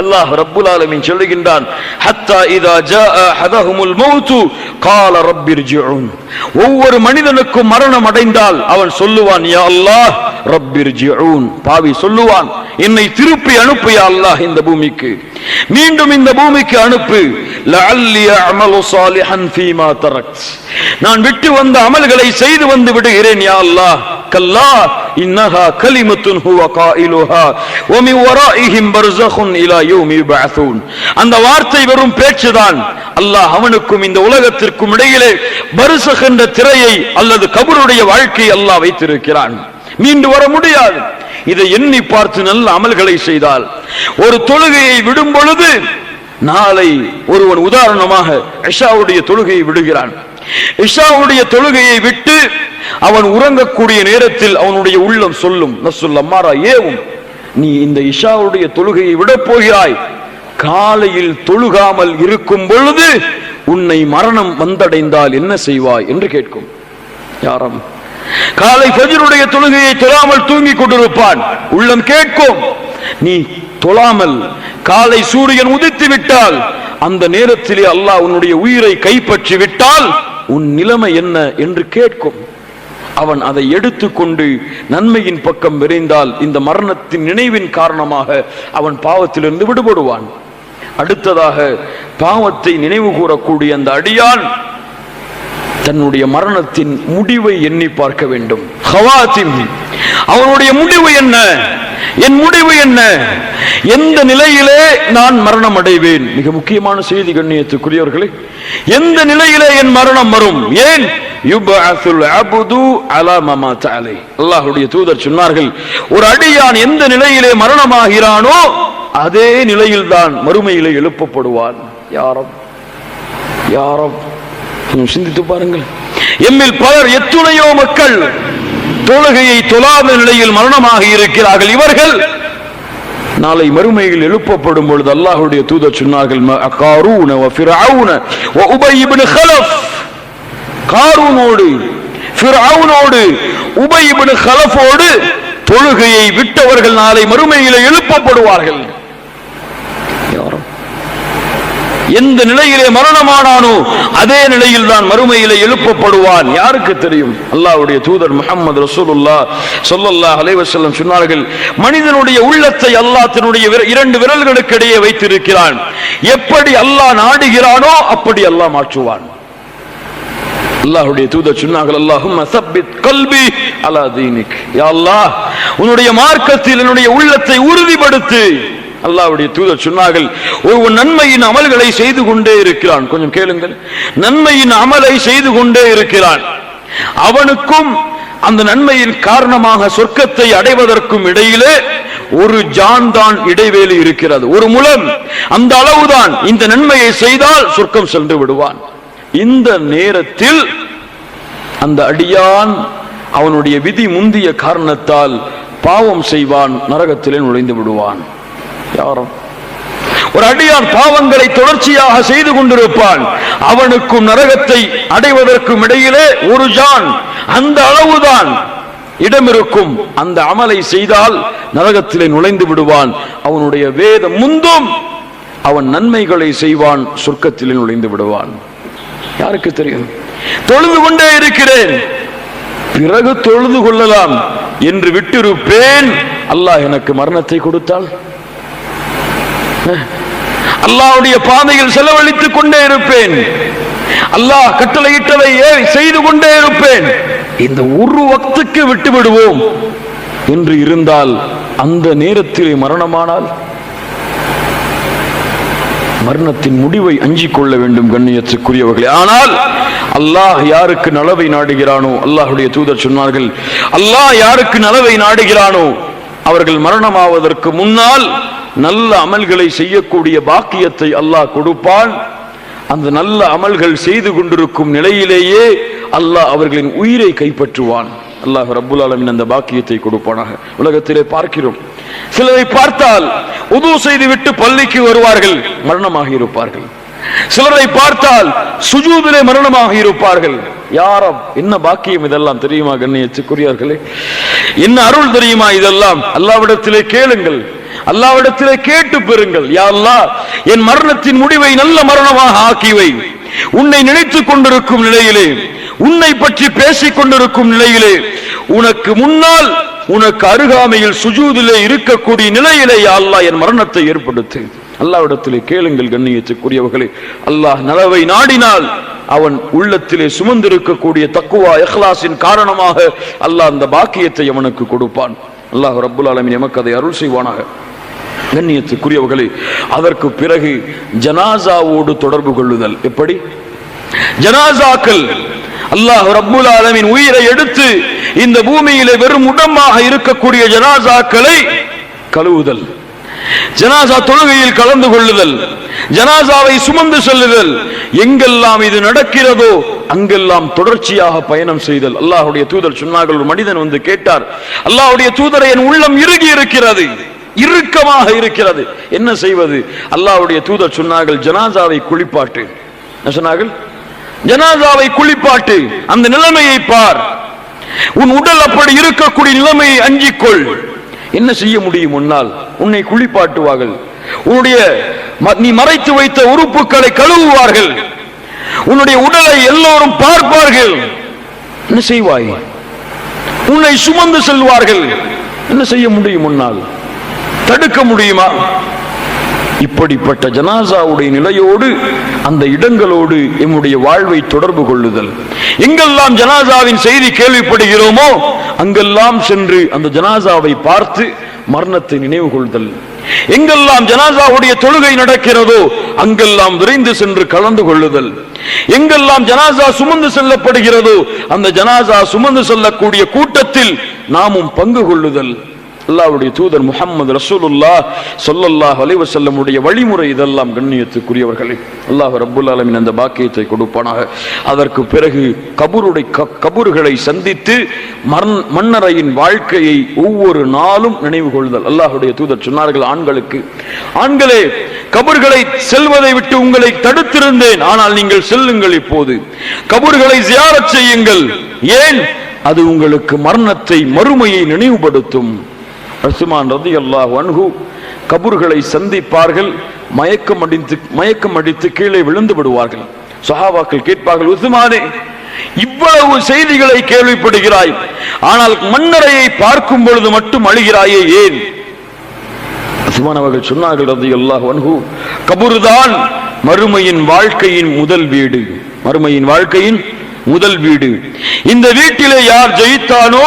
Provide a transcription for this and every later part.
அல்லாஹ் ரப்புல் ஆலமீன் சொல்லுகின்றான், ஹத்தா இதா ஜாஅ அஹதஹுமுல் மௌத் قال رب ارجعون. ஒவ்வொரு மனிதனுக்கும் மரணம் அடைந்தால் அவன் சொல்லுவான், யா அல்லாஹ் ரப்பி ர்ஜிஊன். பாவி சொல்லுவான், என்னை திருப்பி அனுப்பு யா அல்லாஹ், இந்த பூமிக்கு மீண்டும் இந்த பூமிக்கு அனுப்பு. லஅல்லி அஅமலு ஸாலிஹன் ஃபீமா தரக்த். நான் விட்டு வந்த அமல்களை செய்து வந்து விடுகிறேன் யா அல்லாஹ். கல்லா இன்னஹா கலிமத்துன் ஹுவ காயிலுஹா வ மின் வராஇஹிம் பர்ஸகுன் இலா யௌமி யுபஅஸூன். அந்த வார்த்தை வெறும் பேச்சுதான். அல்லாஹ் அவனுக்கும் இந்த உலகத்திற்கும் இடையிலே பர்ஸக் என்ற திரையை அல்லது கபருடைய வாழ்க்கையை அல்லாஹ் வைத்திருக்கிறான். மீண்டு வர முடியாது. இதை எண்ணி பார்த்து நல்ல அமல்களை செய்தால், ஒரு தொழுகையை விடும் பொழுது, நாளை ஒருவன் உதாரணமாக இஷாவுடைய தொழுகையை விடுகிறான். இஷாவுடைய தொழுகையை விட்டு அவன் உறங்கக்கூடிய நேரத்தில் அவனுடைய உள்ளம் சொல்லும், நஃப்சுல் அம்மாரா ஏவும், நீ இந்த இஷாவுடைய தொழுகையை விட போகிறாய், காலையில் தொழுகாமல் இருக்கும் பொழுது உன்னை மரணம் வந்தடைந்தால் என்ன செய்வாய் என்று கேட்கும். யாரும் காலை ஃபஜ்ருடைய தொழுகையை தொழாமல் தூங்கிக் கொண்டிருப்பான். உள்ளம் கேட்கும், நீ தொழாமல் காலை சூரியன் உதித்து விட்டால், அந்த நேரத்திலே அல்லாஹ் உன்னுடைய உயிரை கைப்பற்றி விட்டால் உன் நிலைமை என்ன என்று கேட்கும். அவன் அதை எடுத்துக்கொண்டு நன்மையின் பக்கம் விரைந்தால் இந்த மரணத்தின் நினைவின் காரணமாக அவன் பாவத்திலிருந்து விடுபடுவான். அடுத்ததாக பாவத்தை நினைவு கூறக்கூடிய அந்த அடியான் தன்னுடைய மரணத்தின் முடிவை எண்ணி பார்க்க வேண்டும். ஹவாத்திம், அவனுடைய முடிவு என்ன, என் முடிவு என்ன, எந்த நிலையிலே நான் மரணம் அடைவேன்? மிக முக்கியமான செய்தி கண்ணியத்துக்குரியவர்களே, எந்த நிலையிலே என் மரணம் வரும்? ஏன் யுபஅஸுல் அப்து அலா மமாத அலை. அல்லாஹ்வுடைய தூதர் சொன்னார்கள், ஒரு அடியான் எந்த நிலையிலே மரணமாகிறானோ அதே நிலையில்தான் மறுமையிலே எழுப்பப்படுவான். யாரும் யாரும் சிந்தித்து பாருங்கள். எம்மில் பலர், எத்துணையோ மக்கள் தொழுகையை தொழாத நிலையில் மரணமாக இருக்கிறார்கள். இவர்கள் நாளை மறுமையில் எழுப்பப்படும் பொழுது அல்லாஹ்வுடைய தூதர் சொன்னார்கள், காரூன வ ஃபிர்அவுன வ உபை இப்னு கலஃப். காரூனோடு, ஃபிர்அவுனோடு, உபை இப்னு கலஃபோடு தொழுகையை விட்டவர்கள் நாளை மறுமையில் எழுப்பப்படுவார்கள். எந்த நிலையிலே மரணமானானோ அதே நிலையில் தான் மறுமையிலே எழுப்பப்படுவான். யாருக்கு தெரியும்? அல்லாஹ்வுடைய தூதர் முஹம்மது ரசூலுல்லாஹ் ஸல்லல்லாஹு அலைஹி வஸல்லம் சொன்னார்கள், மனிதனுடைய உள்ளத்தை அல்லாஹ் தன்னுடைய இரண்டு விரல்களுக்கு இடையே வைத்திருக்கிறான். எப்படி அல்லாஹ் நாடுகிறானோ அப்படி அல்லாஹ் மாற்றுவான். அல்லாஹ்வுடைய தூதர் சொன்னார்கள், அல்லாஹும்ம ஸப்பித் கல்பி அலா தீனிக். யா அல்லாஹ், உன்னுடைய மார்க்கத்தில் என்னுடைய உள்ளத்தை உறுதிப்படுத்து. அல்லாஹ்வுடைய தூதர் சொன்னார்கள், ஒருவன் நன்மையின் அமல்களை செய்து கொண்டே இருக்கிறான். கொஞ்சம் கேளுங்கள். நன்மையின் அமலை செய்து கொண்டே இருக்கிறான். அவனுக்கும் அந்த நன்மையின் காரணமாக சொர்க்கத்தை அடைவதற்கும் இடையிலே ஒரு ஜான் தான் இடைவேளை இருக்கிறது, ஒரு முலம். அந்த அளவுதான். இந்த நன்மையை செய்தால் சொர்க்கம் சென்று விடுவான். இந்த நேரத்தில் அந்த அடியான் அவனுடைய விதி முந்திய காரணத்தால் பாவம் செய்வான், நரகத்திலே நுழைந்து விடுவான். யாரும் ஒரு அடியான் பாவங்களை தொடர்ச்சியாக செய்து கொண்டிருப்பான். அவனுக்கும் நரகத்தை அடைவதற்கும் இடையிலே ஒரு ஜான், அந்த அளவுதான் இடம் இருக்கும். அந்த அமலை செய்தால் நரகத்திலே நுழைந்து விடுவான். அவனுடைய வேதம் முந்தும், அவன் நன்மைகளை செய்வான், சொர்க்கத்திலே நுழைந்து விடுவான். யாருக்கு தெரியும்? தொழுது கொண்டே இருக்கிறேன், பிறகு தொழுது கொள்ளலாம் என்று விட்டிருப்பேன். அல்லாஹ் எனக்கு மரணத்தை கொடுத்தால், அல்லாஹ்வுடைய பாதையில் செலவழித்துக் கொண்டே இருப்பேன், அல்லாஹ் கட்டளையிட்டதை செய்து கொண்டே இருப்பேன், இந்த ஒரு வக்துக்கு விட்டு விடுவோம் என்று இருந்தால், அந்த நேரத்திலே மரணமானால் மரணத்தின் முடிவை அஞ்சிக் கொள்ள வேண்டும் கண்ணியத்துக்குரியவர்களே. ஆனால் அல்லாஹ் யாருக்கு நலவை நாடுகிறானோ, அல்லாஹ்வுடைய தூதர் சொன்னார்கள், அல்லாஹ் யாருக்கு நலவை நாடுகிறானோ அவர்கள் மரணமாவதற்கு முன்னால் நல்ல அமல்களை செய்யக்கூடிய பாக்கியத்தை அல்லாஹ் கொடுப்பான். அந்த நல்ல அமல்கள் செய்து கொண்டிருக்கும் நிலையிலேயே அல்லாஹ் அவர்களின் உயிரை கைப்பற்றுவான். அல்லாஹ் ரப்புல் ஆலமீன் அந்த பாக்கியத்தை கொடுப்பானாக. உலகத்திலே பார்க்கிறோம், சிலரை பார்த்தால் உது செய்துவிட்டு பள்ளிக்கு வருவார்கள், மரணமாக இருப்பார்கள். சிலரை பார்த்தால் சுஜூதிலே மரணமாக இருப்பார்கள். யாரும் என்ன பாக்கியம் இதெல்லாம் தெரியுமா கண்ணியத்துக்குரியவர்களே? என்ன அருள் தெரியுமா இதெல்லாம்? அல்லாஹ்விடத்திலே கேளுங்கள். அல்லாஹ்விடத்திலே கேட்டு பெறுங்கள். யா அல்லாஹ், என் மரணத்தின் முடிவை நல்ல மரணமாக ஆக்கிவை. உன்னை நினைத்துக் கொண்டிருக்கும் நிலையிலே, உன்னை பற்றி பேசிக் கொண்டிருக்கும் நிலையிலே, உனக்கு முன்னால் உனக்கு அருகாமையில் சுஜூதிலே இருக்கக்கூடிய நிலையிலே யா அல்லாஹ் என் மரணத்தை ஏற்படுத்து. அல்லாஹ்விடத்திலே கேளுங்கள் கண்ணியத்துக்குரியவர்களே. அல்லாஹ் நலவை நாடினால் அவன் உள்ளத்திலே சுமந்திருக்கக்கூடிய தக்குவா இஹ்லாஸின் காரணமாக அல்லாஹ் அந்த பாக்கியத்தை அவனுக்கு கொடுப்பான். அல்லாஹ் ரப்புல் ஆலமீன் எமக்கு அதை அருள் செய்வானாக. கண்ணியத்துக்குரியவர்களே, அதற்கு பிறகு ஜனாசாவோடு தொடர்பு கொள்ளுதல். எப்படி? ஜனாசாக்கள், அல்லாஹ் ரப்புல் ஆலமீன் உயிரை எடுத்து இந்த பூமியிலே வெறும் உடம்பாக இருக்கக்கூடிய ஜனாசாக்களை கழுவுதல், ஜனாசா தொழுகையில் கலந்து கொள்ளுதல், ஜனாசாவை சுமந்து செல்லுதல், எங்கெல்லாம் இது நடக்கிறதோ அங்கெல்லாம் தொடர்ச்சியாக பயணம் செய்தல். அல்லாஹ்வுடைய தூதர் சொன்னார்கள், ஒரு மனிதன் வந்து கேட்டார், அல்லாஹ்வுடைய தூதரை, என் உள்ளம் இறுகி இருக்கிறது, இறுக்கமாக இருக்கிறது, என்ன செய்வது? அல்லாஹ்வுடைய தூதர் சொன்னார்கள், ஜனாசாவை குளிப்பாட்டு. என்ன சொன்னார்கள்? ஜனாசாவை குளிப்பாட்டு, அந்த நிலைமையை பார், உன் உடல் அப்படி இருக்கக்கூடிய நிலைமையை அஞ்சிக்கொள். என்ன செய்ய முடியும்? முன்னால் உன்னை குளிப்பாட்டுவார்கள், உன்னுடைய நீ மறைத்து வைத்த உறுப்புகளை கழுவுவார்கள், உன்னுடைய உடலை எல்லோரும் பார்ப்பார்கள். என்ன செய்வாய்? உன்னை சுமந்து செல்வார்கள். என்ன செய்ய முடியும்? முன்னால் தடுக்க முடியுமா? இப்படிப்பட்ட ஜனாசாவுடைய நிலையோடு அந்த இடங்களோடு எம்முடைய வாழ்வை தொடர்பு கொள்ளுதல். எங்கெல்லாம் ஜனாசாவின் செய்தி கேள்விப்படுகிறோமோ அங்கெல்லாம் சென்று அந்த ஜனாசாவை பார்த்து மரணத்தை நினைவு கொள்ளுதல். எங்கெல்லாம் ஜனாசாவுடைய தொழுகை நடக்கிறதோ அங்கெல்லாம் விரைந்து சென்று கலந்து கொள்ளுதல். எங்கெல்லாம் ஜனாசா சுமந்து செல்லப்படுகிறதோ அந்த ஜனாசா சுமந்து செல்லக்கூடிய கூட்டத்தில் நாமும் பங்கு கொள்ளுதல். அல்லாஹ்வுடைய தூதர் முஹம்மது ரசூலுல்லாஹ் ஸல்லல்லாஹு அலைஹி வஸல்லம் உடைய வழிமுறை இதெல்லாம் கண்ணியத்துக்குரியவர்களே. அல்லாஹ் ரப்புல் ஆலமீன் அந்த பாக்கியத்தை கொடுப்பானாக. அதற்கு பிறகு கபூர்களை சந்தித்து மன்னரையின் வாழ்க்கையை ஒவ்வொரு நாளும் நினைவு கொள்ளுதல். அல்லாஹ்வுடைய தூதர் சொன்னார்கள் ஆண்களுக்கு, ஆண்களே, கபூர்களை செல்வதை விட்டு உங்களை தடுத்திருந்தேன், ஆனால் நீங்கள் செல்லுங்கள், இப்போது கபூர்களை ஜியாரத் செய்யுங்கள். ஏன்? அது உங்களுக்கு மரணத்தை, மறுமையை நினைவுபடுத்தும். உஸ்மான் ரலியல்லாஹு அன்ஹு கபூர்களை சந்திப்பார்கள், மயக்கம் அடித்து கீழே விழுந்து விடுவார்கள். சஹாபாக்கள் கேட்பார்கள், உஸ்மானே, இவ்வளவு செய்திகளை கேள்விப்படுகிறாய், ஆனால் மன்னரையை பார்க்கும் பொழுது மட்டும் அழுகிறாயே, ஏன்? உஸ்மான் அவர்கள் சொன்னார்கள் ரலியல்லாஹு அன்ஹு, கபூர்தான் மறுமையின் வாழ்க்கையின் முதல் வீடு, மறுமையின் வாழ்க்கையின் முதல் வீடு. இந்த வீட்டிலே யார் ஜெயித்தானோ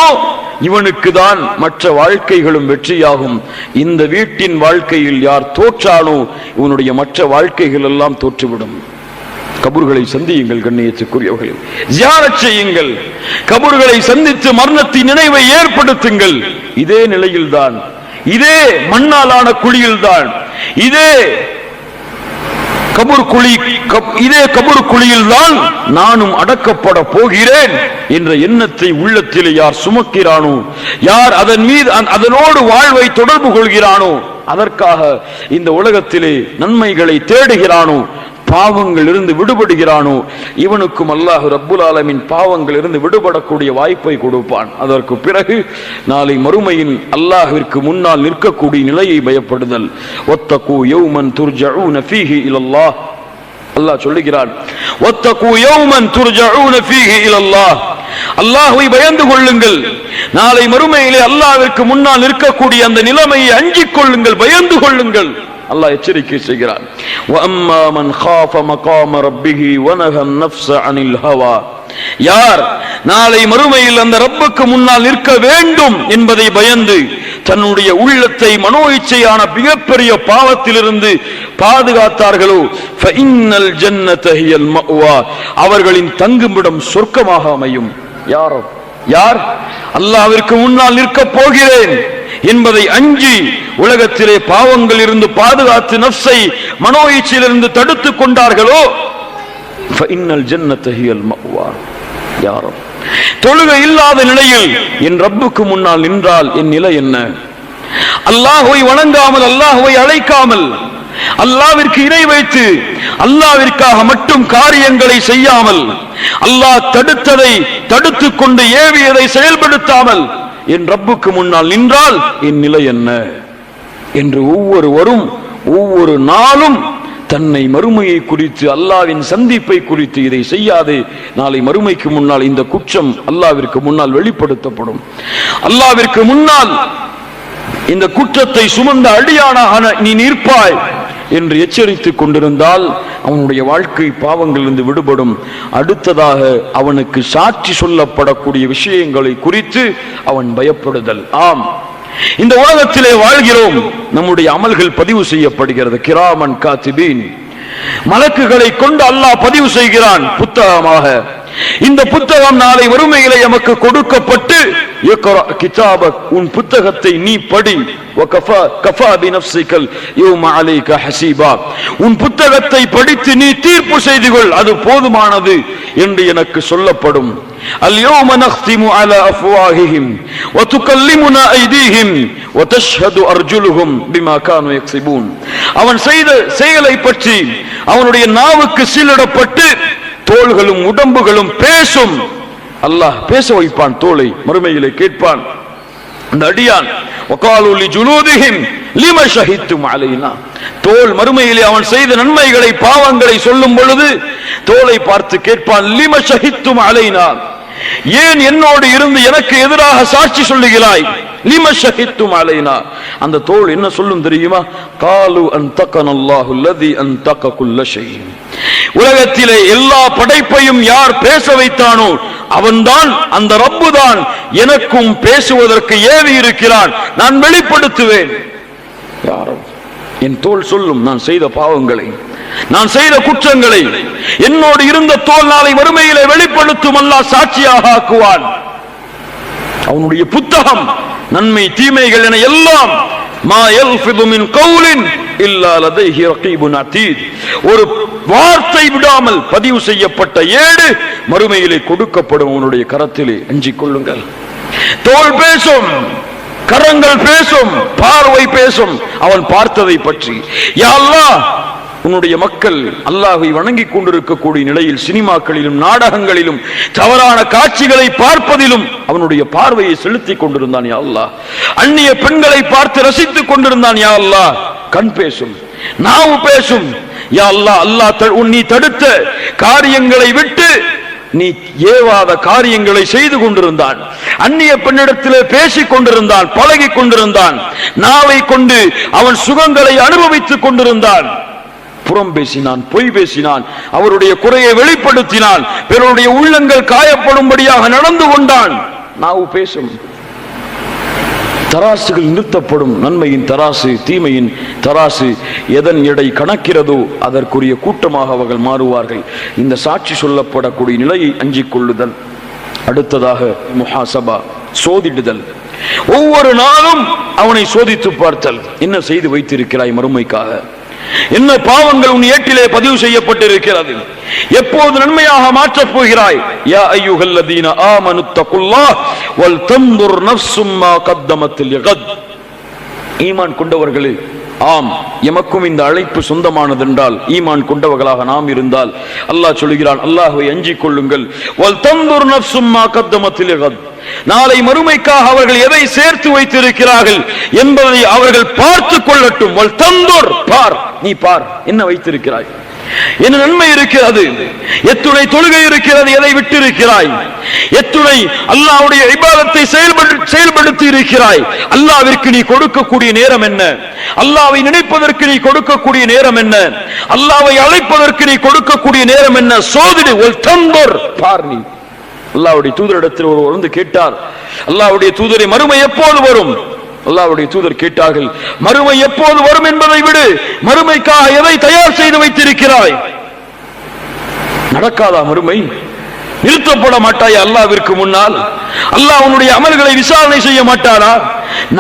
இவனுக்கு தான் மற்ற வாழ்க்கைகளும் வெற்றியாகும். இந்த வீட்டின் வாழ்க்கையில் யார் தோற்றானோ இவனுடைய மற்ற வாழ்க்கைகள் எல்லாம் தோற்றுவிடும். கபூர்களை சந்தியுங்கள் கண்ணியத்துக்குரியவர்களே, ஜியாரத் செய்யுங்கள், கபூர்களை சந்தித்து மரணத்தின் நினைவை ஏற்படுத்துங்கள். இதே நிலையில்தான், இதே மண்ணாலான குழியில்தான், இதே கபூர் குழியில் தான் நானும் அடக்கப்பட போகிறேன் என்ற எண்ணத்தை உள்ளத்திலே யார் சுமக்கிறானோ, யார் அதன் மீது அதனோடு வாழ்வை தொடர்பு கொள்கிறானோ, அதற்காக இந்த உலகத்திலே நன்மைகளை தேடுகிறானோ, பாவங்கள் இருந்து விடுபடுகிறானோ, இவனுக்கும் அல்லாஹ் ரப்புல் ஆலமீன் பாவங்கள் இருந்து விடுபடக்கூடிய வாய்ப்பை கொடுப்பான். அதற்கு பிறகு நாளை மறுமையின் அல்லாஹ்விற்கு முன்னால் நிற்கக்கூடிய நிலையை பயப்படுதல். வத்தகு யௌமன் துர்ஜஊன ஃபீஹி இலல்லாஹ், அல்லாஹ் சொல்லுகிறான், வத்தகு யௌமன் துர்ஜஊன ஃபீஹி இலல்லாஹ், அல்லாஹ்வை பயந்து கொள்ளுங்கள், நாளை மறுமையிலே அல்லாஹ்விற்கு முன்னால் நிற்கக்கூடிய அந்த நிலைமையை அஞ்சிக் கொள்ளுங்கள், பயந்து கொள்ளுங்கள். அல்லாஹ் எச்சரிக்கை செய்கிறான், வஅம்மா மன் காஃப மகாம ரப்பிஹி வனஹ அன்-நஃப்ஸ அனில் ஹவா, யார் நாளை மறுமையில் அந்த ரப்புக்கு முன்னால் நிற்க வேண்டும் என்பதை பயந்து தன்னுடைய உள்ளத்தை மனோ இச்சையான மிகப்பெரிய பாவத்திலிருந்து பாதுகாத்தார்களோ, ஃபஇன்னல் ஜன்னத ஹியல் மஅவா, அவர்களின் தங்குமிடம் சொர்க்கமாக அமையும். யார் அல்லாஹ்விற்கு முன்னால் நிற்க போகிறேன் என்பதை அஞ்சி உலகத்திலே பாவங்கள் இருந்து பாதுகாத்து நஃப்ஸை மனோ இச்சையிலிருந்து தடுத்துக் கொண்டார்களோ, ஃபஇன்னல் ஜன்னத ஹியல் மஅவா. யாரும் தொழுகை இல்லாத நிலையில் என் ரப்புக்கு முன்னால் நின்றால் என் நிலை என்ன? அல்லாஹ்வை வணங்காமல், அல்லாஹ்வை அழைக்காமல், அல்லாஹ்விற்கு இணை வைத்து அல்லாஹ்விற்காக மட்டும் காரியங்களை செய்யாமல், அல்லாஹ் தடுத்ததை தடுத்துக் கொண்டு ஏவியதை செயல்படுத்தாமல் என் ரப்புக்கு முன்னால் நின்றால் என் நிலை என்ன? என்று ஒவ்வொருவரும் ஒவ்வொரு நாளும் தன்னை மறுமையை குறித்து, அல்லாவின் சந்திப்பை குறித்து, இதை செய்யாதே, நாளை மறுமைக்கு முன்னால் இந்த குற்றம் அல்லாவிற்கு முன்னால் வெளிப்படுத்தப்படும், அல்லாவிற்கு முன்னால் இந்த குற்றத்தை சுமந்த அடியானாக நீ நிற்பாய் என்று எச்சரித்துக் கொண்டிருந்தால் அவனுடைய வாழ்க்கை பாவங்களிலிருந்து விடுபடும். அடுத்ததாக அவனுக்கு சாட்சி சொல்லப்படக்கூடிய விஷயங்களை குறித்து அவன் பயப்படுதல். ஆம், இந்த உலகத்திலே வாழ்கிறோம், நம்முடைய அமல்கள் பதிவு செய்யப்படுகிறது. கிராமன் காத்திபீன், மலக்குகளை கொண்டு அல்லாஹ் பதிவு செய்கிறான் புத்தகமாக. இந்த புத்தகம் நாளை வறுமையிலே எமக்கு கொடுக்கப்பட்டு, கிதாபக், உன் புத்தகத்தை நீ படி, உன் புத்தகத்தை படித்து நீ தீர்ப்பு செய்து கொள், அது போதுமானது என்று எனக்கு சொல்லப்படும். اليوم نختم على أفواههم وتكلمنا أيديهم وتشهد أرجلهم بما كانوا يكسبون. அவன் செய்த செயலை பற்றி அவனுடைய நாவுக்கு சீலிடப்பட்டு தோள்களும் உடம்புகளும் பேசும். அல்லாஹ் பேச வைப்பான் தோலை, மறுமையிலே கேட்பான் அந்த அடியான், وقالوا لجلودهم لما شهدتم علينا. தோல் மறுமையிலே அவன் செய்த நன்மைகளை பாவங்களை சொல்லும் பொழுது தோலை பார்த்து கேட்பான், لما شهدتم علينا, ஏன் என்னோடு இருந்து எனக்கு எதிராக சாட்சி சொல்லுகிறாய்? லிம ஷஹித்தும் அலைனா. அந்த தோல் என்ன சொல்லும் தெரியுமா? காலு அன்தகனல்லாஹு அல்லதி அன்தக குல்ல ஷை. உலகத்திலே எல்லா படைப்பையும் யார் பேச வைத்தானோ அவன்தான், அந்த ரப்பு தான் எனக்கும் பேசுவதற்கு ஏவி இருக்கிறான், நான் வெளிப்படுத்துவேன். யாரோ என் தோல் சொல்லும் நான் செய்த பாவங்களை, நான் செய்த குற்றங்களை. என்னோடு இருந்த தோல் நாளை வறுமையிலே வெளிப்படுத்தும், அல்லாஹ் சாட்சியாக ஆக்குவான். அவனுடைய புத்தகம் நன்மை தீமைகள் என எல்லாம் மா யல்ஃபிது மின் கௌலின் இல்லா லதைஹி ரகீபுன் அதீத், ஒரு வார்த்தை விடாமல் பதிவு செய்யப்பட்ட ஏடு மறுமையிலே கொடுக்கப்படும் அவனுடைய கரத்திலே. அஞ்சிக் கொள்ளுங்கள். தோல் பேசும், கரங்கள் பேசும், பார்வை பேசும் அவன் பார்த்ததை பற்றி. யா அல்லாஹ், உன்னுடைய மக்கள் அல்லாஹ்வை வணங்கிக் கொண்டிருக்கக்கூடிய நிலையில் சினிமாக்களிலும் நாடகங்களிலும் தவறான காட்சிகளை பார்ப்பதிலும் அவனுடைய பார்வையை செலுத்திக் கொண்டிருந்தான். யா அல்லாஹ், அந்நிய பெண்களை பார்த்து ரசித்துக் கொண்டிருந்தான். யா அல்லாஹ், கண் பேசும், நாவு பேசும். யா அல்லாஹ், அல்லாஹ் நீ தடுத்த காரியங்களை விட்டு நீ ஏவாத காரியங்களை செய்து கொண்டிருந்தான். அந்நிய பெண்ணிடத்திலே பேசிக் கொண்டிருந்தான், பழகிக் கொண்டிருந்தான். நாவை கொண்டு அவன் சுகங்களை அனுபவித்துக் கொண்டிருந்தான். புறம் பேசினான், பொய் பேசினான், அவருடைய குறையை வெளிப்படுத்தினான், பிறருடைய உள்ளங்கள் காயப்படும்படியாக நடந்து கொண்டான். நாவு பேசும். தராசுகள் நிறுத்தப்படும். நன்மையின் தராசு, தீமையின் தராசு, எதன் எடை கணக்கிறதோ அதற்குரிய கூட்டமாக அவர்கள் மாறுவார்கள். இந்த சாட்சி சொல்லப்படக்கூடிய நிலையை அஞ்சிக் கொள்ளுதல். அடுத்ததாக முஹாசபா, சோதிடுதல். ஒவ்வொரு நாளும் அவனை சோதித்து பார்த்தல். என்ன செய்து வைத்திருக்கிறாய் மறுமைக்காக? என்ன பாவங்கள் உன் ஏட்டிலே பதிவு செய்யப்பட்டிருக்கிறது? எப்போது நன்மையாக மாற்றப் போகிறாய்? யா அய்யுஹல்லதீன ஆமனு தகுல்லாஹ் வல் தன்துர் நஃப்ஸும் மா கத்தமத் லிகத். ஈமான் கொண்டவர்களே, ஆம், எமக்கும் இந்த அழைப்பு சொந்தமானதென்றால், ஈமான் கொண்டவர்களாக நாம் இருந்தால் அல்லாஹ் சொல்கிறான், அல்லாஹ்வை அஞ்சிக் கொள்ளுங்கள். வல் தன்துர் நஃப்ஸும் மா கத்தமத் லிகத். நாளை மறுமைக்காக அவர்கள் எதை சேர்த்து வைத்திருக்கிறார்கள் என்பதை அவர்கள் பார்த்து கொள்ளட்டும். வல் தன்துர், பார், நீ பார், என்ன வைத்திருக்கிறாய், என்ன நன்மை இருக்கிறது, எத்துணை தொழுகை இருக்கிறது, எதை விட்டு இருக்கிறாய், எத்துணை அல்லாஹ்வுடைய இபாதத்தை செயல்படுத்தி இருக்கிறாய், அல்லாஹ்விற்கு நீ கொடுக்கக்கூடிய நேரம் என்ன, அல்லாஹ்வை நினைப்பதற்கு நீ கொடுக்கக்கூடிய நேரம் என்ன, அல்லாஹ்வை அழைப்பதற்கு நீ கொடுக்கக்கூடிய நேரம் என்ன, சோதிடு. வல் தன்துர், பார். நீ அல்லாஹ்வுடைய தூதரிடத்தில் ஒருவர் வந்து கேட்டார், அல்லாஹ்வுடைய தூதரே, மறுமை எப்போது வரும்? அல்லாஹ்வுடைய தூதர் கேட்டார்கள், மறுமை எப்போது வரும் என்பதை விடு, மறுமைக்காக எதை தயார் செய்து வைத்திருக்கிறாய்? நடக்காதா மறுமை? நிறுத்தப்பட மாட்டாய் அல்லாஹ்விற்கு முன்னால்? அல்லாஹ் உன்னுடைய அமல்களை விசாரணை செய்ய மாட்டாரா?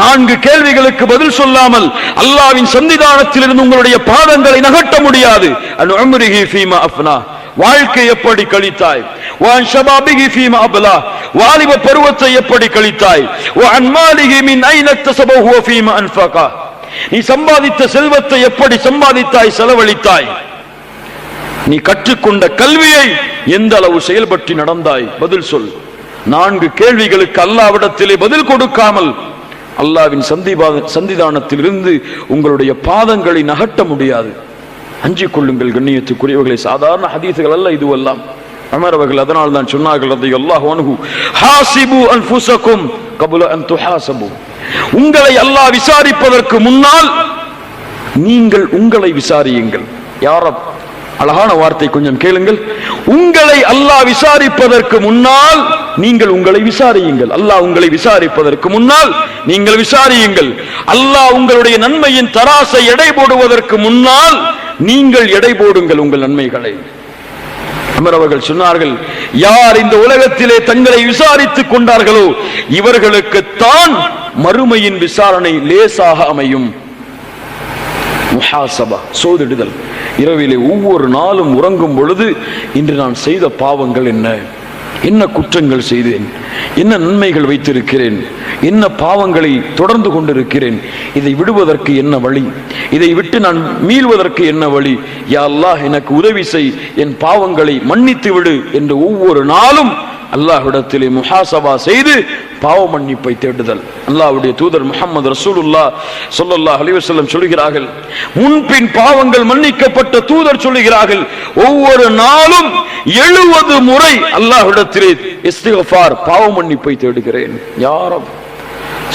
4 கேள்விகளுக்கு பதில் சொல்லாமல் அல்லாஹ்வின் சன்னிதானத்தில் இருந்து உங்களுடைய பாதங்களை நகட்ட முடியாது. அன் உம்ரிஹி ஃபீமா அஃப்னா, வாழ்க்கை எப்படி கழித்தாய்? வான் ஷபாபிஹி ஃபீமா அப்லா, வாலிப பருவத்தை எப்படி கழித்தாய்? வான் மாலிஹி மின் ஐன தஸபஹு வ ஃபீமா அன்ஃபகா, நீ சம்பாதித்த செல்வத்தை எப்படி சம்பாதித்தாய், செலவழித்தாய்? நீ கற்றுக்கொண்ட கல்வியை எந்த அளவு செயல்பற்றி நடந்தாய்? பதில் சொல். 4 கேள்விகளுக்கு அல்லாஹ்விடத்திலே பதில் கொடுக்காமல் அல்லாவின் சந்திதானத்திலிருந்து உங்களுடைய பாதங்களை நகட்ட முடியாது. அஞ்சிக் கொள்ளுங்கள் கண்ணியத்துக்குரியவர்களை. சாதாரண ஹதீசுகள் அல்ல இதுவெல்லாம். உமர் அவர்கள் அதனால் தான் சொன்னார்கள், ரலியல்லாஹு அன்ஹு, ஹாசிபு அன்ஃபுஸகும் கப்ல அன் துஹாசபு. உங்களை அல்லாஹ் விசாரிப்பதற்கு முன்னால் நீங்கள் உங்களை விசாரியுங்கள். யா ரப், அழகான வார்த்தை, கொஞ்சம் கேளுங்கள். உங்களை அல்லாஹ் விசாரிப்பதற்கு முன்னால் நீங்கள் உங்களை விசாரியுங்கள். அல்லாஹ் உங்களை விசாரிப்பதற்கு முன்னால் நீங்கள் விசாரியுங்கள். அல்லாஹ் உங்களுடைய நன்மையின் தராசை எடை போடுவதற்கு முன்னால் நீங்கள் எடை போடுங்கள் உங்கள் நன்மைகளை. உமர் அவர்கள் சொன்னார்கள், யார் இந்த உலகத்திலே தங்களை விசாரித்துக் கொண்டார்களோ இவர்களுக்குத்தான் மறுமையின் விசாரணை லேசாக அமையும். முஹாசபா, சோதிடுதல். இரவிலே ஒவ்வொரு நாளும் உறங்கும் பொழுது இன்று நான் செய்த பாவங்கள் என்ன, என்ன குற்றங்கள் செய்தேன், என்ன நன்மைகள் வைத்திருக்கிறேன், என்ன பாவங்களை தொடர்ந்து கொண்டிருக்கிறேன், இதை விடுவதற்கு என்ன வழி, இதை விட்டு நான் மீள்வதற்கு என்ன வழி, யா அல்லாஹ் எனக்கு உதவி செய், என் பாவங்களை மன்னித்து விடு என்று ஒவ்வொரு நாளும் அல்லாஹ்விடத்திலே முஹாசபா செய்து பாவ மன்னிப்பை தேடுதல். அல்லாஹ்வுடைய தூதர் முஹம்மது ரசூலுல்லாஹ் ஸல்லல்லாஹு அலைஹி வஸல்லம் சொல்கிறார்கள், முன்பின் பாவங்கள் மன்னிக்கப்பட்ட தூதர் சொல்கிறார்கள், ஒவ்வொரு நாளும் 70 முறை அல்லாஹ்விடத்திலே இஸ்திக்ஃபார் பாவ மன்னிப்பை தேடுகிறேன். யா ரப்.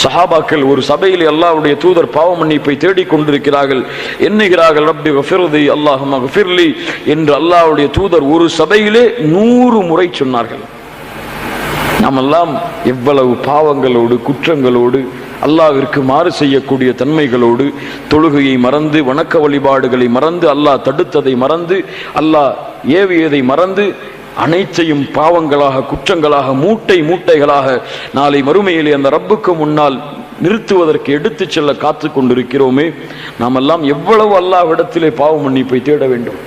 சஹாபாக்கள் ஒரு சபையிலே அல்லாஹ்வுடைய தூதர் பாவ மன்னிப்பை தேடிக் கொண்டிருக்கிறார்கள். எண்ணுகிறார்கள், ரப்பி கஃபிர்லி அல்லாஹும்ம கஃபிர்லி என்று அல்லாஹ்வுடைய தூதர் ஒரு சபையிலே 100 முறை சொன்னார்கள். நாமெல்லாம் எவ்வளவு பாவங்களோடு குற்றங்களோடு அல்லாஹ்விற்கு மாறு செய்யக்கூடிய தன்மைகளோடு தொழுகையை மறந்து வணக்க வழிபாடுகளை மறந்து அல்லாஹ் தடுத்ததை மறந்து அல்லாஹ் ஏவியதை மறந்து அனைத்தையும் பாவங்களாக குற்றங்களாக மூட்டை மூட்டைகளாக நாளை மறுமையிலே அந்த ரப்புக்கு முன்னால் நிறுத்துவதற்கு எடுத்து செல்ல காத்து கொண்டிருக்கிறோமே. நாம் எல்லாம் எவ்வளவு அல்லாஹ்விடத்திலே பாவ மன்னிப்பை தேட வேண்டும்.